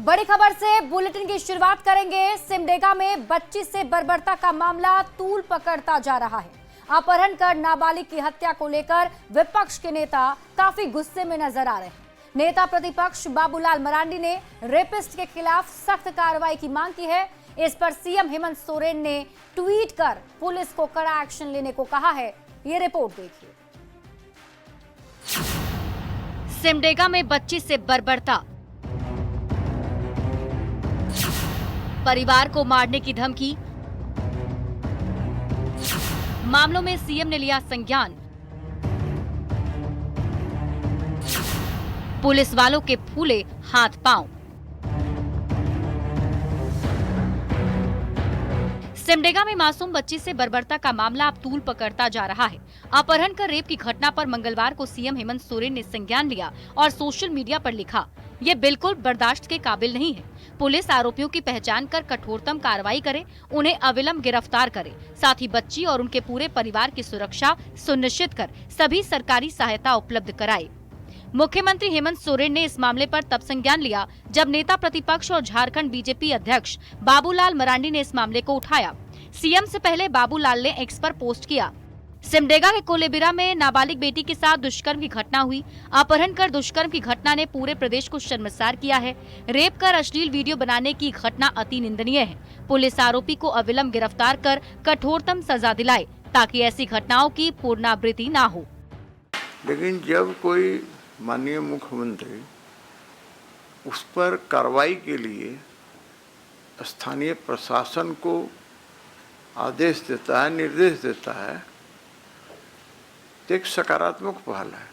बड़ी खबर से बुलेटिन की शुरुआत करेंगे। सिमडेगा में बच्ची से बर्बरता का मामला तूल पकड़ता जा रहा है। अपहरण कर नाबालिग की हत्या को लेकर विपक्ष के नेता काफी गुस्से में नजर आ रहे हैं। नेता प्रतिपक्ष बाबूलाल मरांडी ने रेपिस्ट के खिलाफ सख्त कार्रवाई की मांग की है। इस पर सीएम हेमंत सोरेन ने ट्वीट कर पुलिस को कड़ा एक्शन लेने को कहा है। ये रिपोर्ट देखिए। सिमडेगा में बच्ची से बर्बरता, परिवार को मारने की धमकी, मामलों में सीएम ने लिया संज्ञान, पुलिस वालों के फूले हाथ पांव। सिमडेगा में मासूम बच्ची से बर्बरता का मामला अब तूल पकड़ता जा रहा है। अपहरण कर रेप की घटना पर मंगलवार को सीएम हेमंत सोरेन ने संज्ञान लिया और सोशल मीडिया पर लिखा, ये बिल्कुल बर्दाश्त के काबिल नहीं है। पुलिस आरोपियों की पहचान कर कठोरतम कार्रवाई करे, उन्हें अविलंब गिरफ्तार करे, साथ ही बच्ची और उनके पूरे परिवार की सुरक्षा सुनिश्चित कर सभी सरकारी सहायता उपलब्ध कराए। मुख्यमंत्री हेमंत सोरेन ने इस मामले पर तब संज्ञान लिया जब नेता प्रतिपक्ष और झारखंड बीजेपी अध्यक्ष बाबूलाल मरांडी ने इस मामले को उठाया। सीएम से पहले बाबूलाल ने एक्स पर पोस्ट किया, सिमडेगा के कोलेबिरा में नाबालिग बेटी के साथ दुष्कर्म की घटना हुई। अपहरण कर दुष्कर्म की घटना ने पूरे प्रदेश को शर्मसार किया है। रेप कर अश्लील वीडियो बनाने की घटना अति निंदनीय है। पुलिस आरोपी को अविलंब गिरफ्तार कर कठोरतम सजा दिलाए ताकि ऐसी घटनाओं की पुनरावृत्ति न हो। लेकिन जब कोई माननीय मुख्यमंत्री उस पर कार्रवाई के लिए स्थानीय प्रशासन को आदेश देता है, निर्देश देता है, तो एक सकारात्मक पहल है।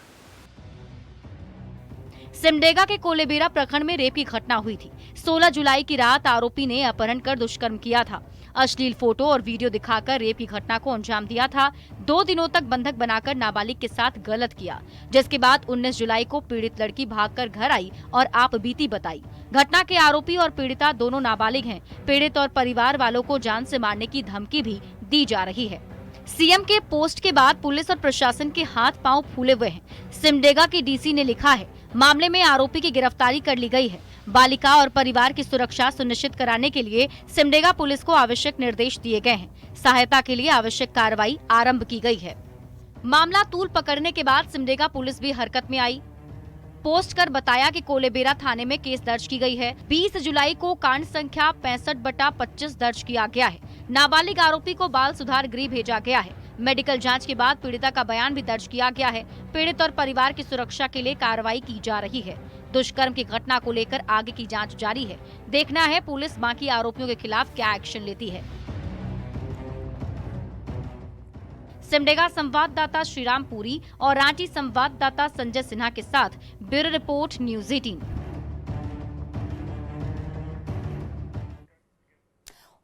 सिमडेगा के कोलेबिरा प्रखंड में रेप की घटना हुई थी। 16 जुलाई की रात आरोपी ने अपहरण कर दुष्कर्म किया था। अश्लील फोटो और वीडियो दिखाकर रेप की घटना को अंजाम दिया था। 2 दिनों तक बंधक बनाकर नाबालिग के साथ गलत किया, जिसके बाद 19 जुलाई को पीड़ित लड़की भागकर घर आई और आप बीती बताई। घटना के आरोपी और पीड़िता दोनों नाबालिग हैं। पीड़ित और परिवार वालों को जान से मारने की धमकी भी दी जा रही है। सीएम के पोस्ट के बाद पुलिस और प्रशासन के हाथ पांव फूले हुए हैं। सिमडेगा की डीसी ने लिखा है, मामले में आरोपी की गिरफ्तारी कर ली गई है। बालिका और परिवार की सुरक्षा सुनिश्चित कराने के लिए सिमडेगा पुलिस को आवश्यक निर्देश दिए गए हैं। सहायता के लिए आवश्यक कार्रवाई आरंभ की गई है। मामला तूल पकड़ने के बाद सिमडेगा पुलिस भी हरकत में आई। पोस्ट कर बताया कि कोलेबिरा थाने में केस दर्ज की गई है। 20 जुलाई को कांड संख्या 65/25 दर्ज किया गया है। नाबालिग आरोपी को बाल सुधार गृह भेजा गया है। मेडिकल जांच के बाद पीड़िता का बयान भी दर्ज किया गया है। पीड़ित और परिवार की सुरक्षा के लिए कार्रवाई की जा रही है। दुष्कर्म की घटना को लेकर आगे की जांच जारी है। देखना है पुलिस बाकी आरोपियों के खिलाफ क्या एक्शन लेती है। सिमडेगा संवाददाता श्रीराम पुरी और रांची संवाददाता संजय सिन्हा के साथ ब्यूरो रिपोर्ट न्यूज़ 18।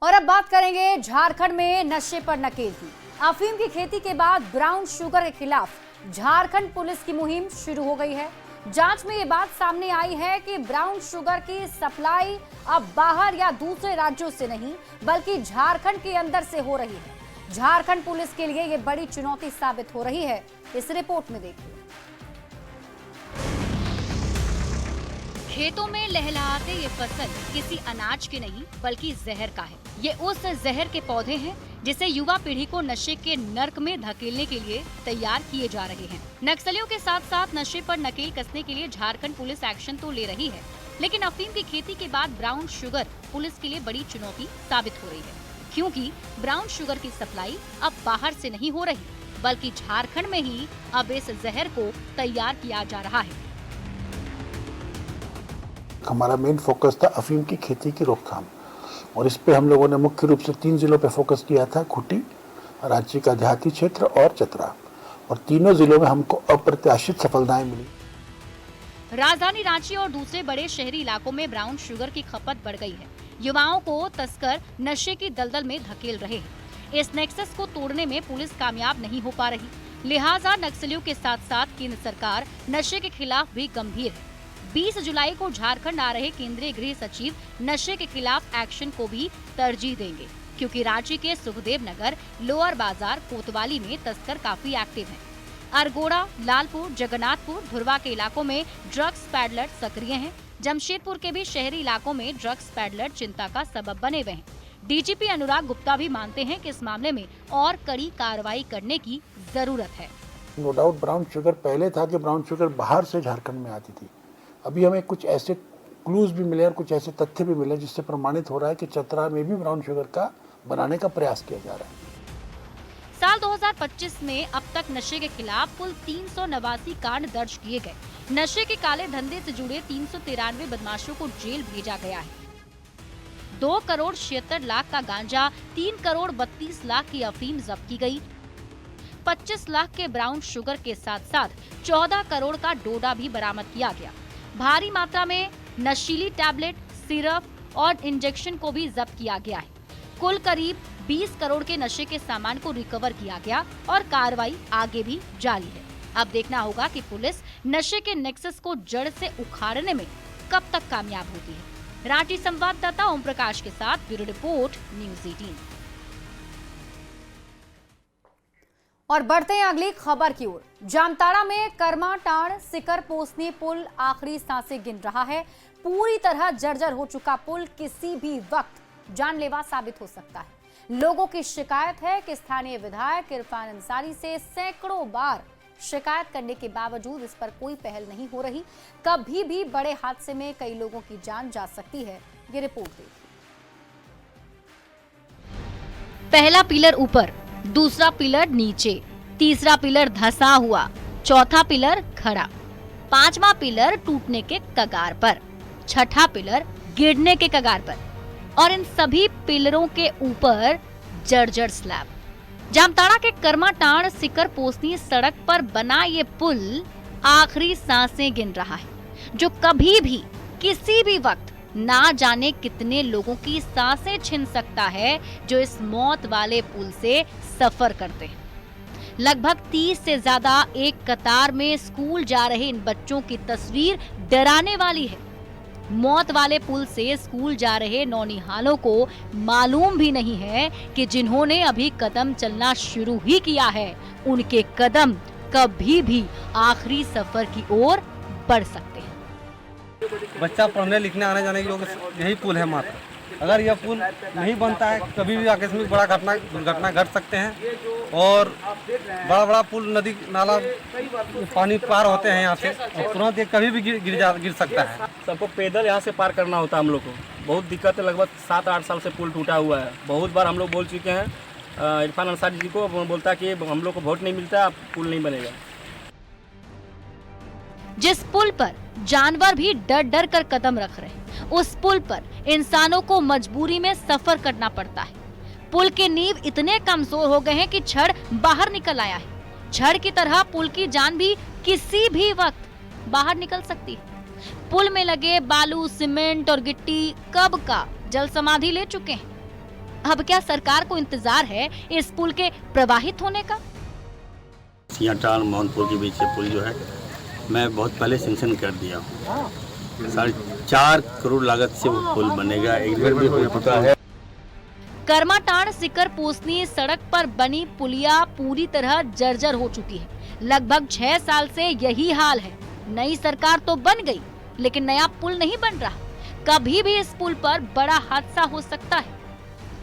और अब बात करेंगे झारखंड में नशे पर नकेल की। अफीम की खेती के बाद ब्राउन शुगर के खिलाफ झारखंड पुलिस की मुहिम शुरू हो गई है। जांच में ये बात सामने आई है कि ब्राउन शुगर की सप्लाई अब बाहर या दूसरे राज्यों से नहीं बल्कि झारखंड के अंदर से हो रही है। झारखंड पुलिस के लिए ये बड़ी चुनौती साबित हो रही है। इस रिपोर्ट में देखिए। खेतों में लहलहाते ये फसल किसी अनाज की नहीं बल्कि जहर का है। ये उस जहर के पौधे हैं जिसे युवा पीढ़ी को नशे के नर्क में धकेलने के लिए तैयार किए जा रहे हैं। नक्सलियों के साथ साथ नशे पर नकेल कसने के लिए झारखंड पुलिस एक्शन तो ले रही है, लेकिन अफीम की खेती के बाद ब्राउन शुगर पुलिस के लिए बड़ी चुनौती साबित हो रही है, क्योंकि ब्राउन शुगर की सप्लाई अब बाहर से नहीं हो रही बल्कि झारखंड में ही अब इस जहर को तैयार किया जा रहा है। हमारा मेन फोकस था अफीम की खेती की रोकथाम, और इस पे हम लोगों ने मुख्य रूप से 3 जिलों पे फोकस किया था, खूंटी, रांची का देहाती क्षेत्र और चतरा, और तीनों जिलों में हमको अप्रत्याशित सफलताएं मिली। राजधानी रांची और दूसरे बड़े शहरी इलाकों में ब्राउन शुगर की खपत बढ़ गई है। युवाओं को तस्कर नशे की दलदल में धकेल रहे हैं। इस नेक्सस को तोड़ने में पुलिस कामयाब नहीं हो पा रही, लिहाजा नक्सलियों के साथ साथ केंद्र सरकार नशे के खिलाफ भी गंभीर है। 20 जुलाई को झारखंड आ रहे केंद्रीय गृह सचिव नशे के खिलाफ एक्शन को भी तरजीह देंगे, क्योंकि रांची के सुखदेव नगर, लोअर बाजार, कोतवाली में तस्कर काफी एक्टिव हैं। अरगोड़ा, लालपुर, जगन्नाथपुर, धुरवा के इलाकों में ड्रग्स पैडलर सक्रिय हैं। जमशेदपुर के भी शहरी इलाकों में ड्रग्स पैडलर चिंता का सबब बने हुए हैं। डीजीपी अनुराग गुप्ता भी मानते हैं कि इस मामले में और कड़ी कार्रवाई करने की जरूरत है। नो डाउट ब्राउन शुगर पहले था कि ब्राउन शुगर बाहर से झारखंड में आती थी। अभी हमें कुछ ऐसे क्लूज भी मिले और कुछ ऐसे तथ्य भी मिले जिससे प्रमाणित हो रहा है कि चतरा में भी ब्राउन शुगर का बनाने का प्रयास किया जा रहा है। साल 2025 में अब तक नशे के खिलाफ कुल 389 कांड दर्ज किए गए। नशे के काले धंधे से जुड़े 393 बदमाशों को जेल भेजा गया है। 2 करोड़ 76 लाख का गांजा, 3 करोड़ 32 लाख की अफीम जब्त की गई। 25 लाख के ब्राउन शुगर के साथ साथ 14 करोड़ का डोडा भी बरामद किया गया। भारी मात्रा में नशीली टैबलेट, सिरप और इंजेक्शन को भी जब्त किया गया है। कुल करीब 20 करोड़ के नशे के सामान को रिकवर किया गया और कार्रवाई आगे भी जारी है। अब देखना होगा कि पुलिस नशे के नेक्सस को जड़ से उखाड़ने में कब तक कामयाब होती है। रांची संवाददाता ओम प्रकाश के साथ ब्यूरो रिपोर्ट, न्यूज़ 18। और बढ़ते हैं अगली खबर की ओर। जामताड़ा में करमाटांड़ सिकर पोसनी पुल आखिरी सांसें गिन रहा है। पूरी तरह जर्जर हो चुका पुल किसी भी वक्त जानलेवा साबित हो सकता है। लोगों की शिकायत है कि स्थानीय विधायक इरफान अंसारी से सैकड़ों बार शिकायत करने के बावजूद इस पर कोई पहल नहीं हो रही। कभी भी बड़े हादसे में कई लोगों की जान जा सकती है। ये रिपोर्ट देखिए। पहला पिलर ऊपर, दूसरा पिलर नीचे, तीसरा पिलर धंसा हुआ, चौथा पिलर खड़ा, पांचवा पिलर टूटने के कगार पर, छठा पिलर गिरने के कगार पर और इन सभी पिलरों के ऊपर जर्जर स्लैब। जामताड़ा के करमाटांड़ सिकर पोसनी सड़क पर बना ये पुल आखिरी सांसें गिन रहा है, जो कभी भी किसी भी वक्त ना जाने कितने लोगों की सांसें छीन सकता है, जो इस मौत वाले पुल से सफर करते हैं। लगभग 30 से ज्यादा एक कतार में स्कूल जा रहे इन बच्चों की तस्वीर डराने वाली है। मौत वाले पुल से स्कूल जा रहे नौनिहालों को मालूम भी नहीं है कि जिन्होंने अभी कदम चलना शुरू ही किया है, उनके कदम कभी भी आखिरी सफर की ओर बढ़ सकते हैं। बच्चा पढ़ने लिखने आने जाने के लिए यही पुल है मात्र। अगर यह पुल नहीं बनता है, कभी भी आकस्मिक बड़ा दुर्घटना घट सकते हैं और बड़ा पुल, नदी नाला, पानी पार होते हैं यहाँ से और तुरंत ये कभी भी गिर सकता है। सबको पैदल यहाँ से पार करना होता है। हम लोग को बहुत दिक्कत है। लगभग 7-8 साल से पुल टूटा हुआ है। बहुत बार हम लोग बोल चुके हैं इरफान अंसारी जी को, बोलता है कि हम लोग को वोट नहीं मिलता, अब पुल नहीं बनेगा। जिस पुल पर जानवर भी डर डर कर कदम रख रहे हैं, उस पुल पर इंसानों को मजबूरी में सफर करना पड़ता है। पुल के नींव इतने कमजोर हो गए हैं कि छड़ बाहर निकल आया है। छड़ की तरह पुल की जान भी किसी भी वक्त बाहर निकल सकती है। पुल में लगे बालू, सीमेंट और गिट्टी कब का जल समाधि ले चुके हैं। अब क्या सरकार को इंतजार है इस पुल के प्रवाहित होने का? सियाटांड़ मोहनपुर के बीच से पुल जो है मैं बहुत पहले सेंक्शन कर दिया हूँ। 4.5 करोड़ लागत से वो पुल बनेगा। एक बार भी हो चुका है। करमाटांड़ सिकर पोसनी सड़क पर बनी पुलिया पूरी तरह जर्जर हो चुकी है। लगभग 6 साल से यही हाल है। नई सरकार तो बन गई, लेकिन नया पुल नहीं बन रहा। कभी भी इस पुल पर बड़ा हादसा हो सकता है।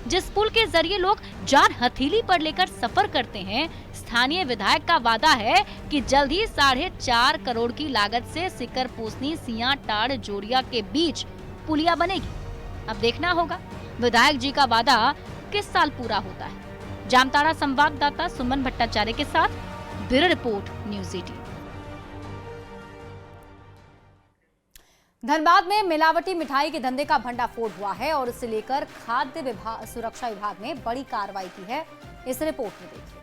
जिस पुल के जरिए लोग जान हथेली पर लेकर सफर करते हैं, स्थानीय विधायक का वादा है कि जल्द ही 4.5 करोड़ की लागत से सिकर पोसनी सियाटांड़ जोड़िया के बीच पुलिया बनेगी। अब देखना होगा विधायक जी का वादा किस साल पूरा होता है। जामताड़ा संवाददाता सुमन भट्टाचार्य के साथ ब्यूरो रिपोर्ट, न्यूज़ 18। धनबाद में मिलावटी मिठाई के धंधे का भंडाफोड़ हुआ है और इसे लेकर खाद्य सुरक्षा विभाग ने बड़ी कार्रवाई की है। इस रिपोर्ट में देखिए।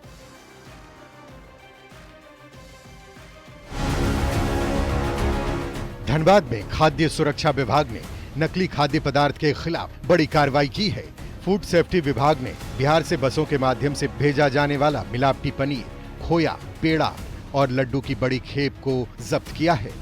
धनबाद में खाद्य सुरक्षा विभाग ने नकली खाद्य पदार्थ के खिलाफ बड़ी कार्रवाई की है। फूड सेफ्टी विभाग ने बिहार से बसों के माध्यम से भेजा जाने वाला मिलावटी पनीर, खोया, पेड़ा और लड्डू की बड़ी खेप को जब्त किया है।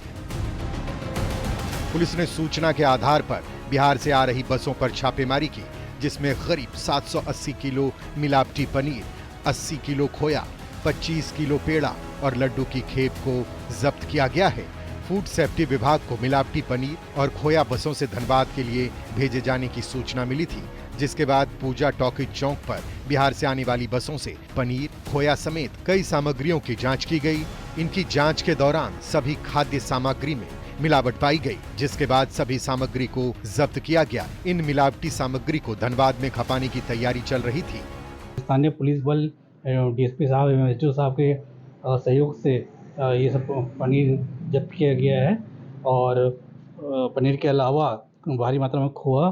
पुलिस ने सूचना के आधार पर बिहार से आ रही बसों पर छापेमारी की, जिसमें करीब 780 किलो मिलावटी पनीर, 80 किलो खोया 25 किलो पेड़ा और लड्डू की खेप को जब्त किया गया है। फूड सेफ्टी विभाग को मिलावटी पनीर और खोया बसों से धनबाद के लिए भेजे जाने की सूचना मिली थी, जिसके बाद पूजा टॉकीज चौक पर बिहार से आने वाली बसों से पनीर, खोया समेत कई सामग्रियों की जांच की गई। इनकी जांच के दौरान सभी खाद्य सामग्री में मिलावट पाई गई, जिसके बाद सभी सामग्री को जब्त किया गया। इन मिलावटी सामग्री को धनबाद में खपाने की तैयारी चल रही थी। स्थानीय पुलिस बल, डीएसपी साहब एवं एसडीओ साहब के सहयोग से ये सब पनीर जब्त किया गया है और पनीर के अलावा भारी मात्रा में खोआ,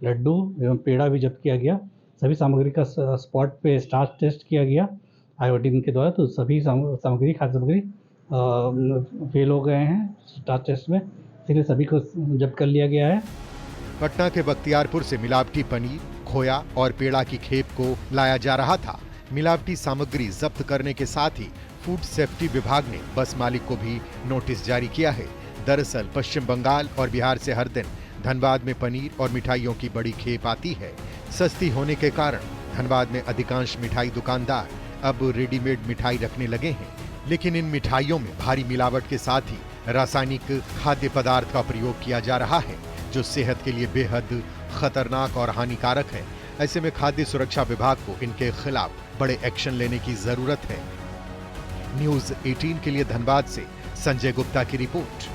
लड्डू एवं पेड़ा भी जब्त किया गया। सभी सामग्री का स्पॉट पे स्टार्च टेस्ट किया गया आयोडीन के द्वारा, तो सभी सामग्री खाद्य सामग्री फेल हो गए हैं स्टार्च टेस्ट में, इसलिए सभी को जब्त कर लिया गया है। पटना के बख्तियारपुर से मिलावटी पनीर, खोया और पेड़ा की खेप को लाया जा रहा था। मिलावटी सामग्री जब्त करने के साथ ही फूड सेफ्टी विभाग ने बस मालिक को भी नोटिस जारी किया है। दरअसल पश्चिम बंगाल और बिहार से हर दिन धनबाद में पनीर और मिठाइयों की बड़ी खेप आती है। सस्ती होने के कारण धनबाद में अधिकांश मिठाई दुकानदार अब रेडीमेड मिठाई रखने लगे हैं, लेकिन इन मिठाइयों में भारी मिलावट के साथ ही रासायनिक खाद्य पदार्थ का प्रयोग किया जा रहा है, जो सेहत के लिए बेहद खतरनाक और हानिकारक है। ऐसे में खाद्य सुरक्षा विभाग को इनके खिलाफ बड़े एक्शन लेने की जरूरत है। न्यूज़ 18 के लिए धनबाद से संजय गुप्ता की रिपोर्ट।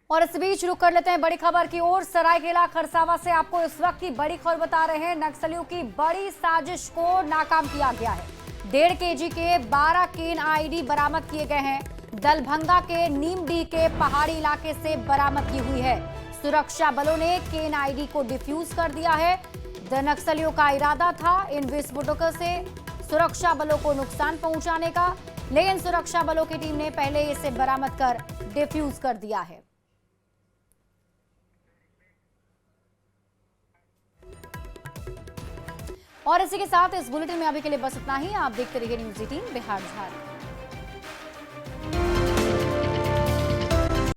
और इस बीच रुक कर लेते हैं बड़ी खबर की ओर। सरायकेला खरसावा से आपको इस वक्त की बड़ी खबर बता रहे हैं। नक्सलियों की बड़ी साजिश को नाकाम किया गया है। 1.5 केजी के 12 केन आईडी बरामद किए गए हैं। दलभंगा के नीमडीह के पहाड़ी इलाके से बरामद की हुई है। सुरक्षा बलों ने केन आईडी को डिफ्यूज कर दिया है। नक्सलियों का इरादा था इन विस्फोटकों से सुरक्षा बलों को नुकसान पहुंचाने का, लेकिन सुरक्षा बलों की टीम ने पहले इसे बरामद कर डिफ्यूज कर दिया है। और इसी के साथ इस बुलेटिन में अभी के लिए बस इतना ही। आप देखते रहिए न्यूज़ 18 बिहार झारखंड।